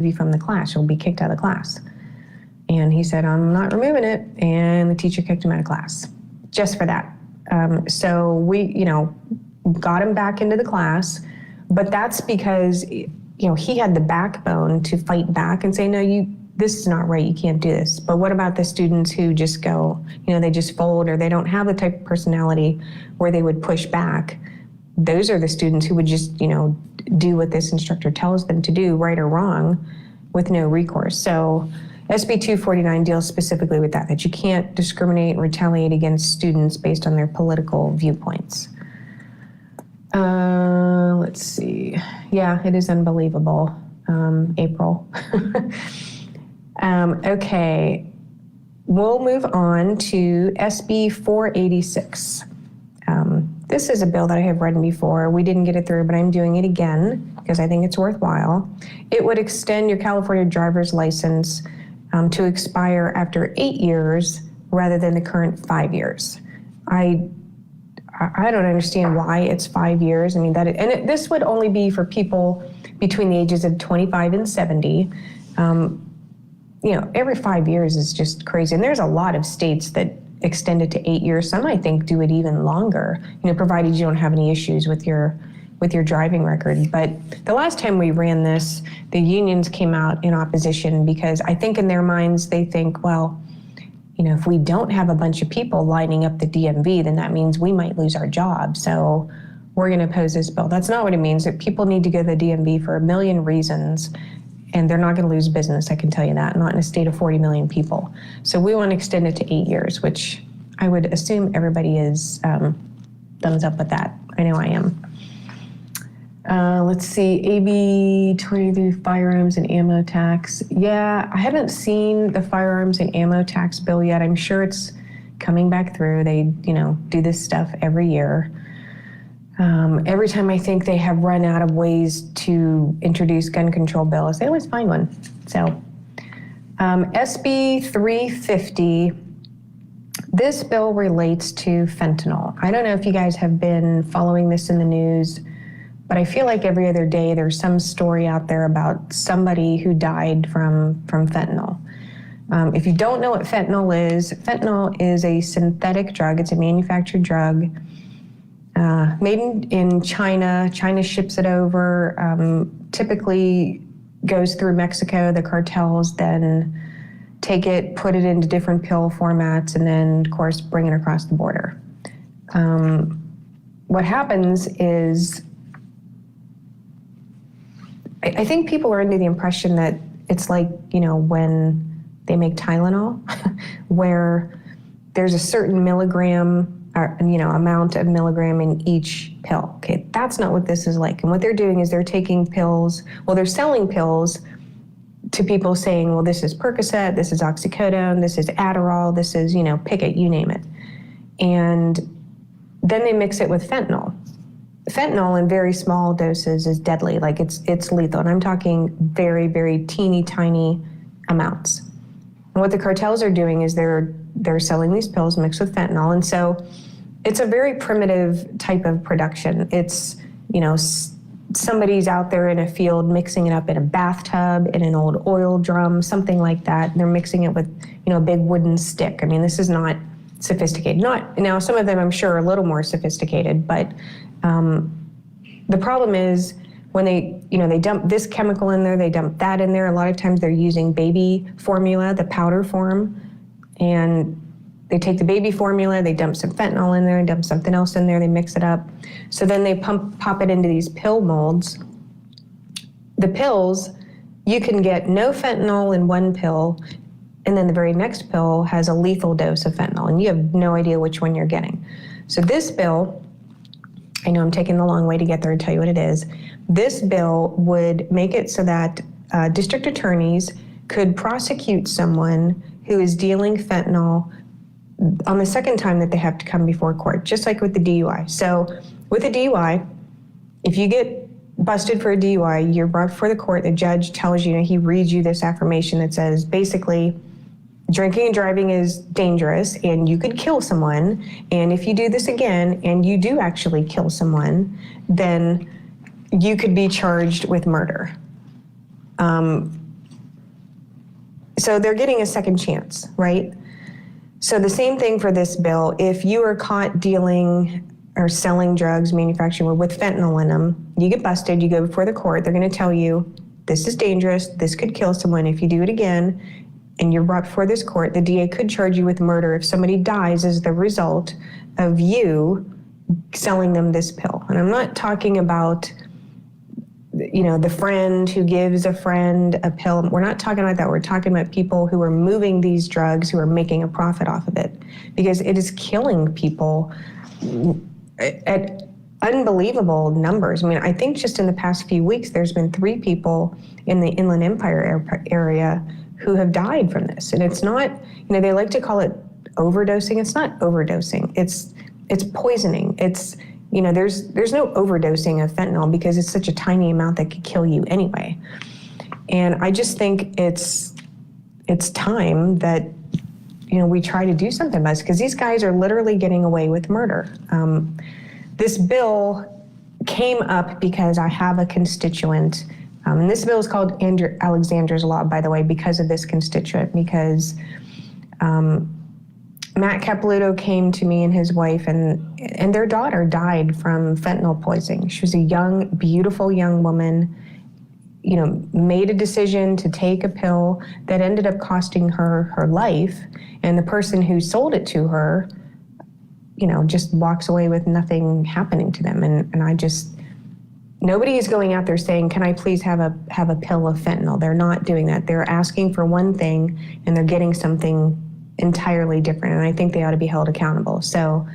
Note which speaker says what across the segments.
Speaker 1: you from the class. You'll be kicked out of the class. And he said, I'm not removing it. And the teacher kicked him out of class just for that. So we, got him back into the class, but that's because, he had the backbone to fight back and say, no, this is not right. You can't do this. But what about the students who just go, they just fold, or they don't have the type of personality where they would push back? Those are the students who would just, do what this instructor tells them to do, right or wrong, with no recourse. So SB 249 deals specifically with that you can't discriminate and retaliate against students based on their political viewpoints. Let's see. Yeah, it is unbelievable, April. Okay, we'll move on to SB 486. This is a bill that I have read before. We didn't get it through, but I'm doing it again because I think it's worthwhile. It would extend your California driver's license to expire after 8 years rather than the current 5 years. I don't understand why it's 5 years. I mean, this would only be for people between the ages of 25 and 70. Every 5 years is just crazy. And there's a lot of states that extend it to 8 years. Some, I think, do it even longer, provided you don't have any issues with your driving record. But the last time we ran this, the unions came out in opposition because I think in their minds, they think, well, if we don't have a bunch of people lining up the DMV, then that means we might lose our job. So we're going to oppose this bill. That's not what it means. That people need to go to the DMV for a million reasons, and they're not going to lose business, I can tell you that, not in a state of 40 million people. So we want to extend it to 8 years, which I would assume everybody is thumbs up with that. I know I am. Let's see, AB 23 firearms and ammo tax. Yeah, I haven't seen the firearms and ammo tax bill yet. I'm sure it's coming back through. They, do this stuff every year. Every time I think they have run out of ways to introduce gun control bills, they always find one. So SB 350, this bill relates to fentanyl. I don't know if you guys have been following this in the news, but I feel like every other day there's some story out there about somebody who died from fentanyl. If you don't know what fentanyl is a synthetic drug. It's a manufactured drug made in China. China ships it over, typically goes through Mexico. The cartels then take it, put it into different pill formats, and then, of course, bring it across the border. What happens is, I think people are under the impression that it's like, when they make Tylenol, where there's a certain milligram, amount of milligram in each pill. Okay, that's not what this is like. And what they're doing is they're taking pills, they're selling pills to people saying, well, this is Percocet, this is oxycodone, this is Adderall, this is, pick it, you name it. And then they mix it with fentanyl. Fentanyl in very small doses is deadly, like it's lethal. And I'm talking very, very teeny tiny amounts. And what the cartels are doing is they're selling these pills mixed with fentanyl. And so it's a very primitive type of production. It's, somebody's out there in a field mixing it up in a bathtub, in an old oil drum, something like that. They're mixing it with, a big wooden stick. I mean, this is not sophisticated. Now, some of them I'm sure are a little more sophisticated, but the problem is when they dump this chemical in there, they dump that in there. A lot of times they're using baby formula, the powder form, and they take the baby formula, they dump some fentanyl in there and dump something else in there, they mix it up. So then they pop it into these pill molds. The pills, you can get no fentanyl in one pill, and then the very next pill has a lethal dose of fentanyl, and you have no idea which one you're getting. So this bill, I know I'm taking the long way to get there and tell you what it is. This bill would make it so that district attorneys could prosecute someone who is dealing fentanyl on the second time that they have to come before court, just like with the DUI. So with a DUI, if you get busted for a DUI, you're brought before the court, the judge tells you, he reads you this affirmation that says, basically, drinking and driving is dangerous and you could kill someone. And if you do this again and you do actually kill someone, then you could be charged with murder. So they're getting a second chance, right? So the same thing for this bill. If you are caught dealing or selling drugs, manufacturing with fentanyl in them, you get busted, you go before the court, they're going to tell you, this is dangerous, this could kill someone. If you do it again and you're brought before this court, the DA could charge you with murder if somebody dies as the result of you selling them this pill. And I'm not talking about, the friend who gives a friend a pill. We're not talking about that. We're talking about people who are moving these drugs, who are making a profit off of it, because it is killing people at unbelievable numbers. I mean, I think just in the past few weeks, there's been 3 people in the Inland Empire area who have died from this. And it's not, they like to call it overdosing. It's not overdosing. It's poisoning. It's, there's no overdosing of fentanyl because it's such a tiny amount that could kill you anyway. And I just think it's time that, we try to do something about this, because these guys are literally getting away with murder. This bill came up because I have a constituent, and this bill is called Alexander's Law, by the way, because of this constituent, because Matt Capilouto came to me and his wife, and their daughter died from fentanyl poisoning. She was a young, beautiful young woman, made a decision to take a pill that ended up costing her her life. And the person who sold it to her, just walks away with nothing happening to them. And I just, nobody is going out there saying, can I please have a pill of fentanyl? They're not doing that. They're asking for one thing and they're getting something entirely different. And I think they ought to be held accountable. So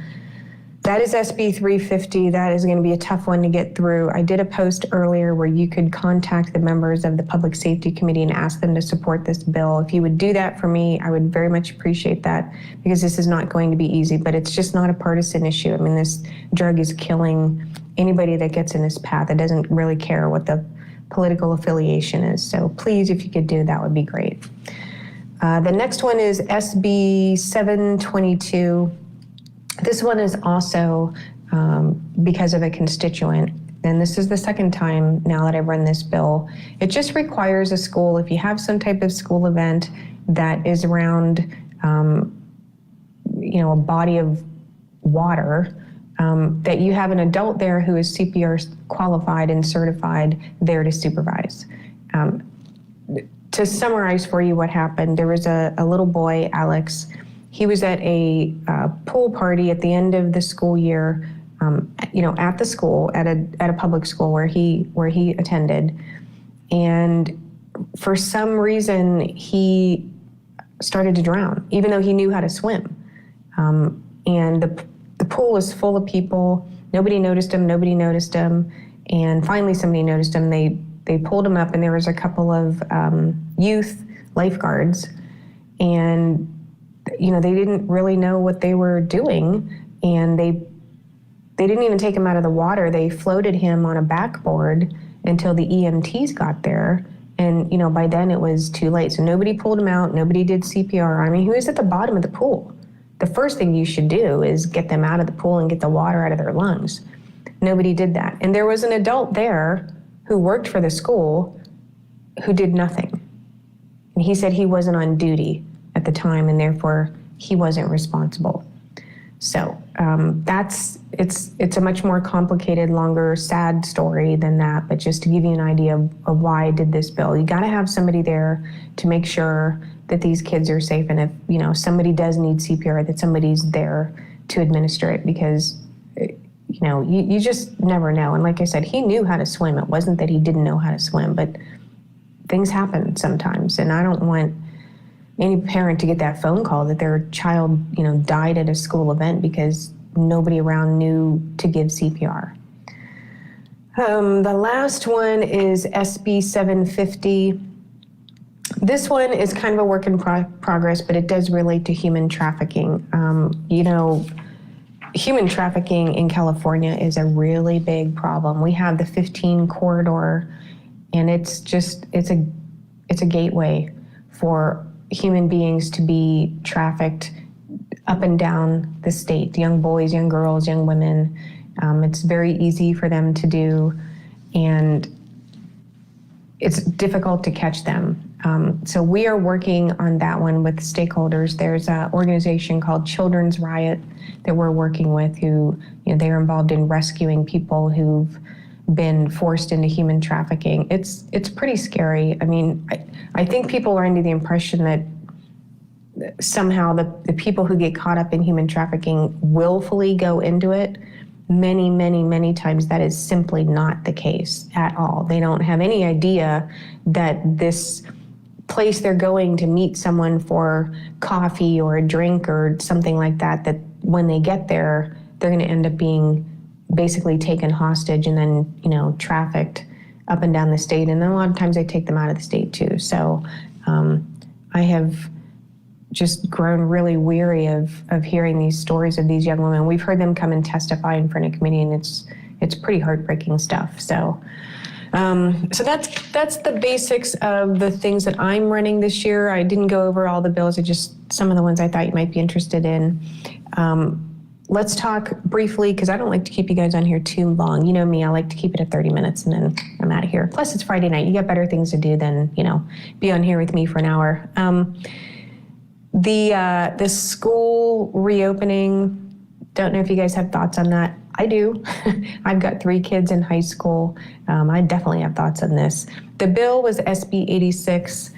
Speaker 1: that is SB 350. That is going to be a tough one to get through. I did a post earlier where you could contact the members of the Public Safety Committee and ask them to support this bill. If you would do that for me, I would very much appreciate that, because this is not going to be easy, but it's just not a partisan issue. I mean, this drug is killing anybody that gets in this path. It doesn't really care what the political affiliation is. So please, if you could do that, would be great. The next one is SB 722. This one is also because of a constituent, and this is the second time now that I've run this bill. It just requires a school, if you have some type of school event that is around, a body of water, that you have an adult there who is CPR qualified and certified there to supervise. To summarize for you what happened, there was a little boy, Alex. He was at a pool party at the end of the school year, at the school, at a public school where he attended, and for some reason he started to drown, even though he knew how to swim. And the pool was full of people. Nobody noticed him. And finally, somebody noticed him. They pulled him up, and there was a couple of youth lifeguards, and they didn't really know what they were doing, and they didn't even take him out of the water. They floated him on a backboard until the EMTs got there, and by then it was too late. So nobody pulled him out, nobody did CPR. I mean, he was at the bottom of the pool. The first thing you should do is get them out of the pool and get the water out of their lungs. Nobody did that. And there was an adult there who worked for the school who did nothing. And he said he wasn't on duty at the time, and therefore he wasn't responsible. So it's a much more complicated, longer, sad story than that, but just to give you an idea of why I did this bill. You gotta have somebody there to make sure that these kids are safe, and if somebody does need CPR, that somebody's there to administer it, because you just never know. And like I said, he knew how to swim. It wasn't that he didn't know how to swim, but things happen sometimes, and I don't want any parent to get that phone call that their child, died at a school event because nobody around knew to give CPR. The last one is SB 750. This one is kind of a work in progress, but it does relate to human trafficking. Human trafficking in California is a really big problem. We have the 15 corridor, and it's a gateway for human beings to be trafficked up and down the state, young boys, young girls, young women. It's very easy for them to do. And it's difficult to catch them. So we are working on that one with stakeholders. There's an organization called Children's Riot that we're working with who, they are involved in rescuing people who've been forced into human trafficking. It's pretty scary. I mean, I think people are under the impression that somehow the people who get caught up in human trafficking willfully go into it. Many, many, many times that is simply not the case at all. They don't have any idea that this place they're going to meet someone for coffee or a drink or something like that, that when they get there, they're going to end up being basically taken hostage and then, trafficked up and down the state. And then a lot of times they take them out of the state too. So I have just grown really weary of hearing these stories of these young women. We've heard them come and testify in front of committee, and it's pretty heartbreaking stuff. So that's the basics of the things that I'm running this year. I didn't go over all the bills, just some of the ones I thought you might be interested in. Let's talk briefly, because I don't like to keep you guys on here too long. You know me, I like to keep it at 30 minutes and then I'm out of here. Plus it's Friday night. You got better things to do than, be on here with me for an hour. The school reopening, don't know if you guys have thoughts on that. I do. I've got 3 kids in high school. I definitely have thoughts on this. The bill was SB 86.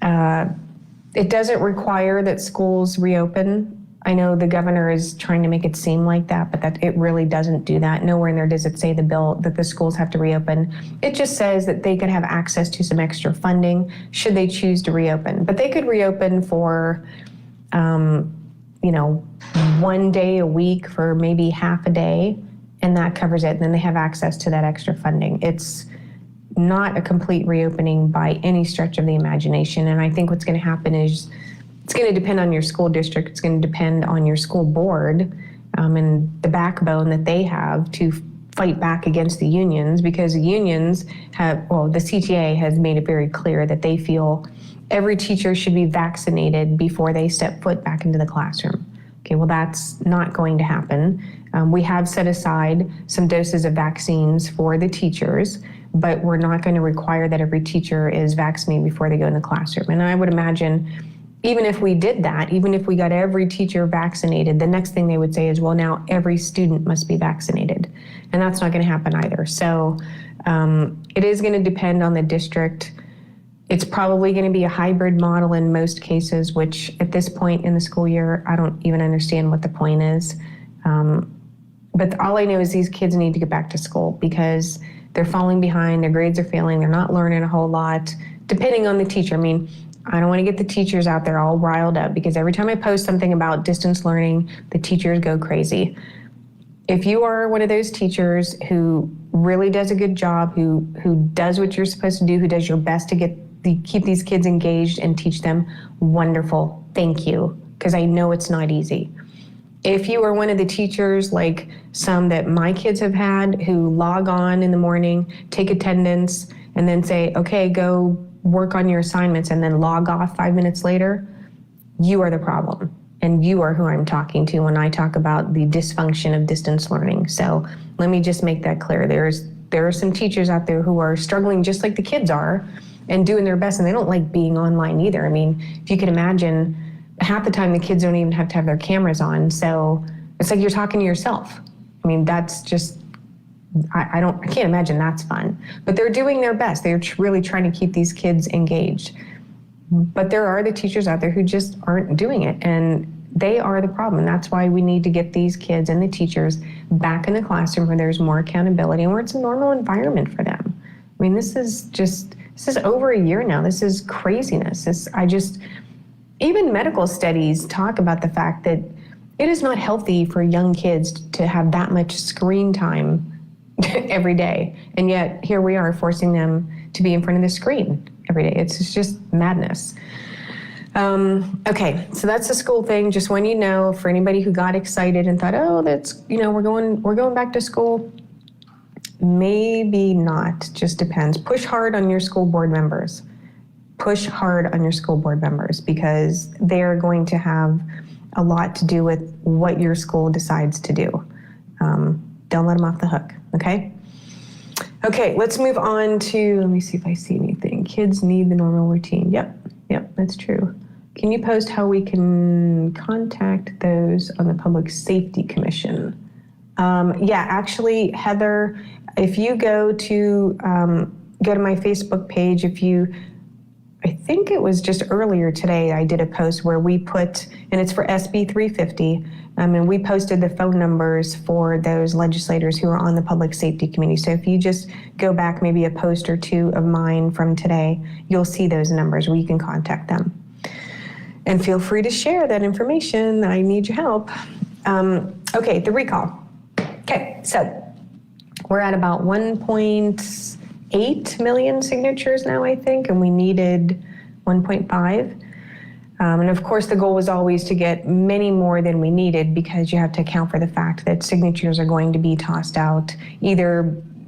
Speaker 1: It doesn't require that schools reopen. I know the governor is trying to make it seem like that, but that it really doesn't do that. Nowhere in there does it say the bill that the schools have to reopen. It just says that they could have access to some extra funding should they choose to reopen. But they could reopen for, 1 day a week for maybe half a day, and that covers it. And then they have access to that extra funding. It's not a complete reopening by any stretch of the imagination. And I think what's going to happen is it's going to depend on your school district. It's going to depend on your school board and the backbone that they have to fight back against the unions, because the unions the CTA has made it very clear that they feel every teacher should be vaccinated before they step foot back into the classroom. Okay, well, that's not going to happen. We have set aside some doses of vaccines for the teachers, but we're not going to require that every teacher is vaccinated before they go in the classroom. And I would imagine even if we did that, even if we got every teacher vaccinated, the next thing they would say is, well, now every student must be vaccinated. And that's not going to happen either. So it is going to depend on the district. It's probably going to be a hybrid model in most cases, which at this point in the school year, I don't even understand what the point is. But all I know is these kids need to get back to school because they're falling behind, their grades are failing, they're not learning a whole lot, depending on the teacher. I mean, I don't want to get the teachers out there all riled up because every time I post something about distance learning, the teachers go crazy. If you are one of those teachers who really does a good job, who does what you're supposed to do, who does your best to keep these kids engaged and teach them, wonderful, thank you, because I know it's not easy. If you are one of the teachers, like some that my kids have had, who log on in the morning, take attendance, and then say, okay, go work on your assignments, and then log off 5 minutes later, you are the problem. And you are who I'm talking to when I talk about the dysfunction of distance learning. So let me just make that clear. There are some teachers out there who are struggling just like the kids are and doing their best, and they don't like being online either. I mean, if you can imagine, half the time the kids don't even have to have their cameras on. So it's like you're talking to yourself. I mean, that's just, I can't imagine that's fun. But they're doing their best. They're really trying to keep these kids engaged. But there are the teachers out there who just aren't doing it, and they are the problem. And that's why we need to get these kids and the teachers back in the classroom where there's more accountability and where it's a normal environment for them. I mean, this is over a year now. This is craziness. Even medical studies talk about the fact that it is not healthy for young kids to have that much screen time every day. And yet here we are forcing them to be in front of the screen every day. It's just madness. Okay, so that's the school thing. Just want you to know, for anybody who got excited and thought, oh, that's, we're going back to school. Maybe not, just depends. Push hard on your school board members. Push hard on your school board members because they're going to have a lot to do with what your school decides to do. Don't let them off the hook, okay? Okay, let's move on to, let me see if I see anything. Kids need the normal routine. Yep, that's true. Can you post how we can contact those on the Public Safety Commission? Yeah, actually, Heather, if you go to my Facebook page, I think it was just earlier today, I did a post where we put, and it's for SB 350, and we posted the phone numbers for those legislators who are on the Public Safety Committee. So if you just go back maybe a post or two of mine from today, you'll see those numbers where you can contact them. And feel free to share that information. I need your help. Okay, the recall. Okay, so we're at about 1.8 million signatures now, I think, and we needed 1.5. And of course, the goal was always to get many more than we needed, because you have to account for the fact that signatures are going to be tossed out either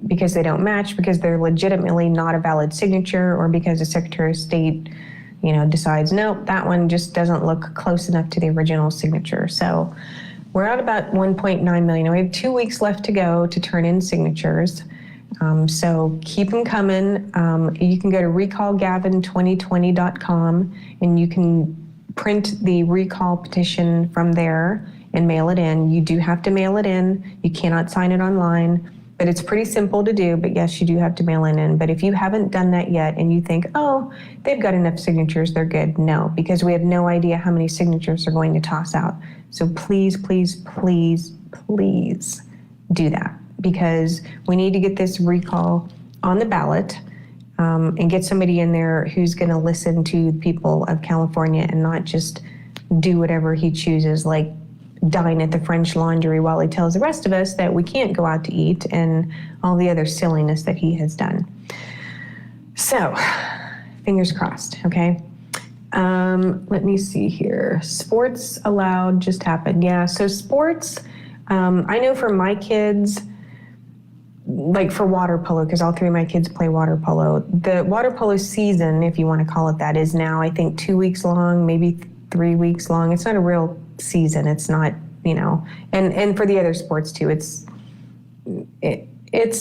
Speaker 1: because they don't match, because they're legitimately not a valid signature, or because the Secretary of State, decides, nope, that one just doesn't look close enough to the original signature. So we're at about 1.9 million. We have 2 weeks left to go to turn in signatures. So keep them coming. You can go to recallgavin2020.com and you can print the recall petition from there and mail it in. You do have to mail it in. You cannot sign it online, but it's pretty simple to do. But yes, you do have to mail it in. But if you haven't done that yet and you think, oh, they've got enough signatures, they're good. No, because we have no idea how many signatures are going to toss out. So please, please, please, please do that, because we need to get this recall on the ballot and get somebody in there who's going to listen to the people of California and not just do whatever he chooses, like dine at the French Laundry while he tells the rest of us that we can't go out to eat and all the other silliness that he has done. So, fingers crossed, okay? Let me see here. Sports allowed just happened. Yeah, so sports, I know for my kids, like for water polo, because all three of my kids play water polo. The water polo season, if you want to call it that, is now, I think, 2 weeks long, maybe 3 weeks long. It's not a real season. It's not, and for the other sports too, it's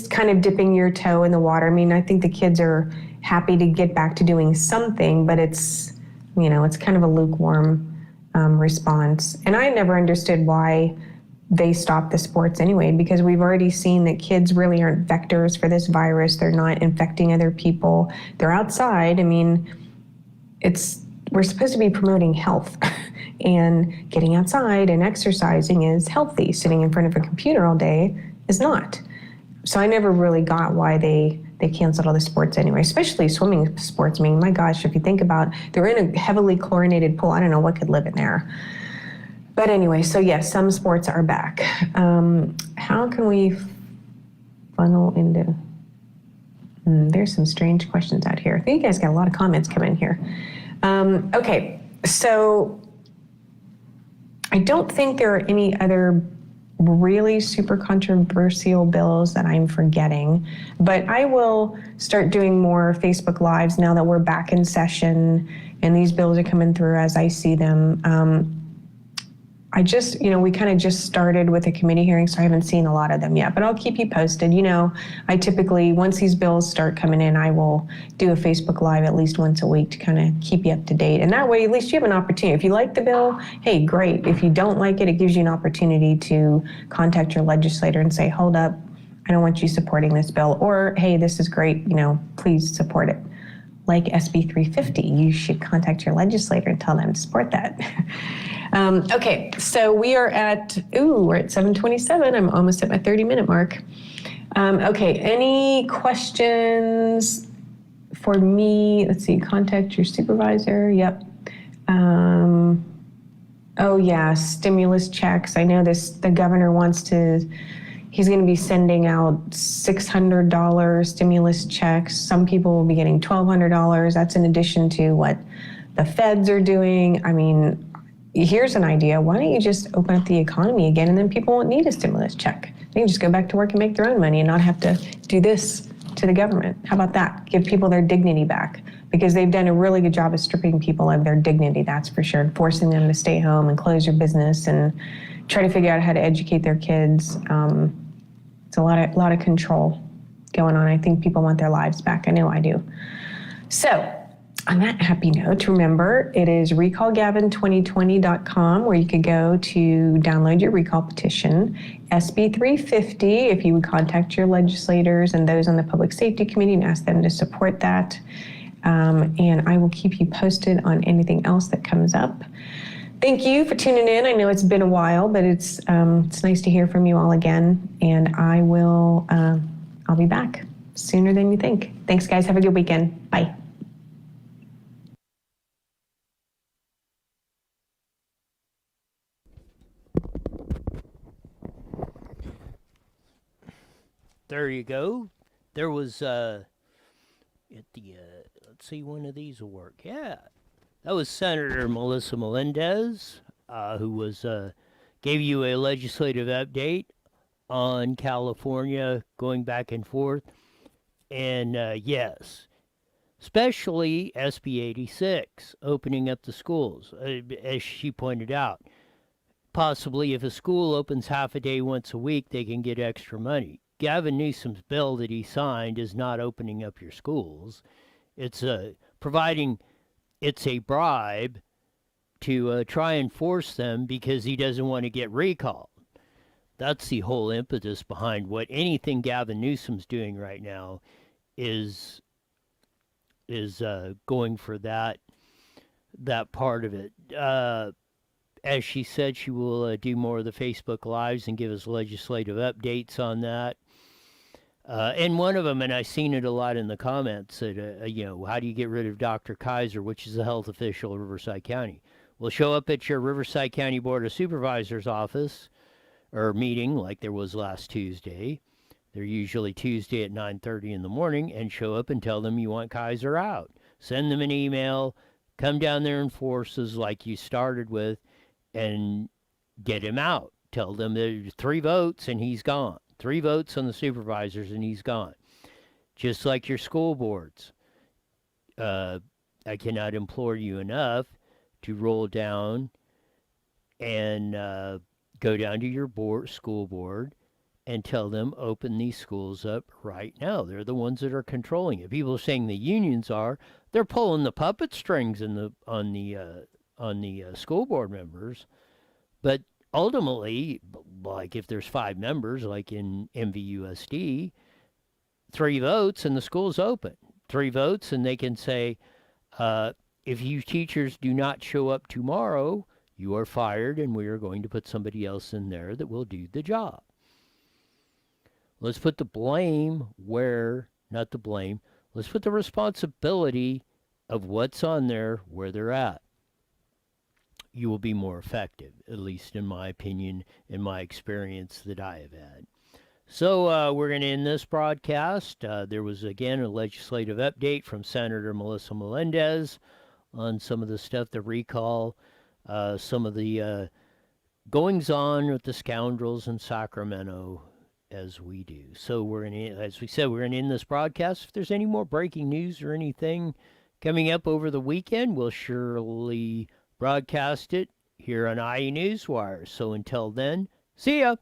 Speaker 1: kind of dipping your toe in the water. I mean, I think the kids are happy to get back to doing something, but it's kind of a lukewarm response. And I never understood why they stopped the sports anyway, because we've already seen that kids really aren't vectors for this virus. They're not infecting other people. They're outside. I mean, we're supposed to be promoting health and getting outside and exercising is healthy. Sitting in front of a computer all day is not. So I never really got why they canceled all the sports anyway, especially swimming sports. I mean, my gosh, if you think about, they're in a heavily chlorinated pool. I don't know what could live in there. But anyway, so yes, some sports are back. How can we funnel into, there's some strange questions out here. I think you guys got a lot of comments coming here. Okay, so I don't think there are any other really super controversial bills that I'm forgetting, but I will start doing more Facebook Lives now that we're back in session and these bills are coming through as I see them. I just, we kind of just started with a committee hearing, so I haven't seen a lot of them yet, but I'll keep you posted. I typically, once these bills start coming in, I will do a Facebook Live at least once a week to kind of keep you up to date. And that way, at least you have an opportunity. If you like the bill, hey, great. If you don't like it, it gives you an opportunity to contact your legislator and say, hold up, I don't want you supporting this bill. Or, hey, this is great, please support it. Like SB 350, you should contact your legislator and tell them to support that. Okay, so we're at 7:27. I'm almost at my 30-minute mark. Okay, any questions for me? Let's see, contact your supervisor. Yep. Oh yeah, stimulus checks. I know the governor he's going to be sending out $600 stimulus checks. Some people will be getting $1,200. That's in addition to what the feds are doing. I mean, here's an idea. Why don't you just open up the economy again, and then people won't need a stimulus check. They can just go back to work and make their own money and not have to do this to the government. How about that? Give people their dignity back, because they've done a really good job of stripping people of their dignity, that's for sure, forcing them to stay home and close your business and try to figure out how to educate their kids. It's a lot of control. going on. I think people want their lives back. I know I do. So, on that happy note, remember, it is recallgavin2020.com where you could go to download your recall petition. SB 350, if you would contact your legislators and those on the Public Safety Committee and ask them to support that. And I will keep you posted on anything else that comes up. Thank you for tuning in. I know it's been a while, but it's nice to hear from you all again. And I'll be back sooner than you think. Thanks, guys. Have a good weekend. Bye.
Speaker 2: There you go. There was let's see, one of these will work. Yeah, that was Senator Melissa Melendez, who was gave you a legislative update on California going back and forth, and yes, especially SB 86 opening up the schools, as she pointed out. Possibly, if a school opens half a day once a week, they can get extra money. Gavin Newsom's bill that he signed is not opening up your schools. It's providing, it's a bribe to try and force them because he doesn't want to get recalled. That's the whole impetus behind what anything Gavin Newsom's doing right now is going for that part of it. As she said, she will do more of the Facebook Lives and give us legislative updates on that. And one of them, and I've seen it a lot in the comments, that, how do you get rid of Dr. Kaiser, which is the health official of Riverside County? We'll show up at your Riverside County Board of Supervisors office or meeting like there was last Tuesday. They're usually Tuesday at 9:30 in the morning, and show up and tell them you want Kaiser out. Send them an email, come down there in forces like you started with, and get him out. Tell them there's 3 votes and he's gone. 3 votes on the supervisors and he's gone. Just like your school boards. I cannot implore you enough to roll down and go down to your school board and tell them open these schools up right now. They're the ones that are controlling it. People are saying the unions are. They're pulling the puppet strings on the school board members. But ultimately, like if there's 5 members, like in MVUSD, 3 votes and the school's open. 3 votes and they can say, if you teachers do not show up tomorrow, you are fired and we are going to put somebody else in there that will do the job. Let's put the blame let's put the responsibility of what's on there where they're at. You will be more effective, at least in my opinion, in my experience that I have had. So we're going to end this broadcast. There was, again, a legislative update from Senator Melissa Melendez on some of the stuff, the recall, some of the goings-on with the scoundrels in Sacramento, as we do. So we're going to, as we said, we're going to end this broadcast. If there's any more breaking news or anything coming up over the weekend, we'll surely broadcast it here on IE Newswire. So until then, see ya!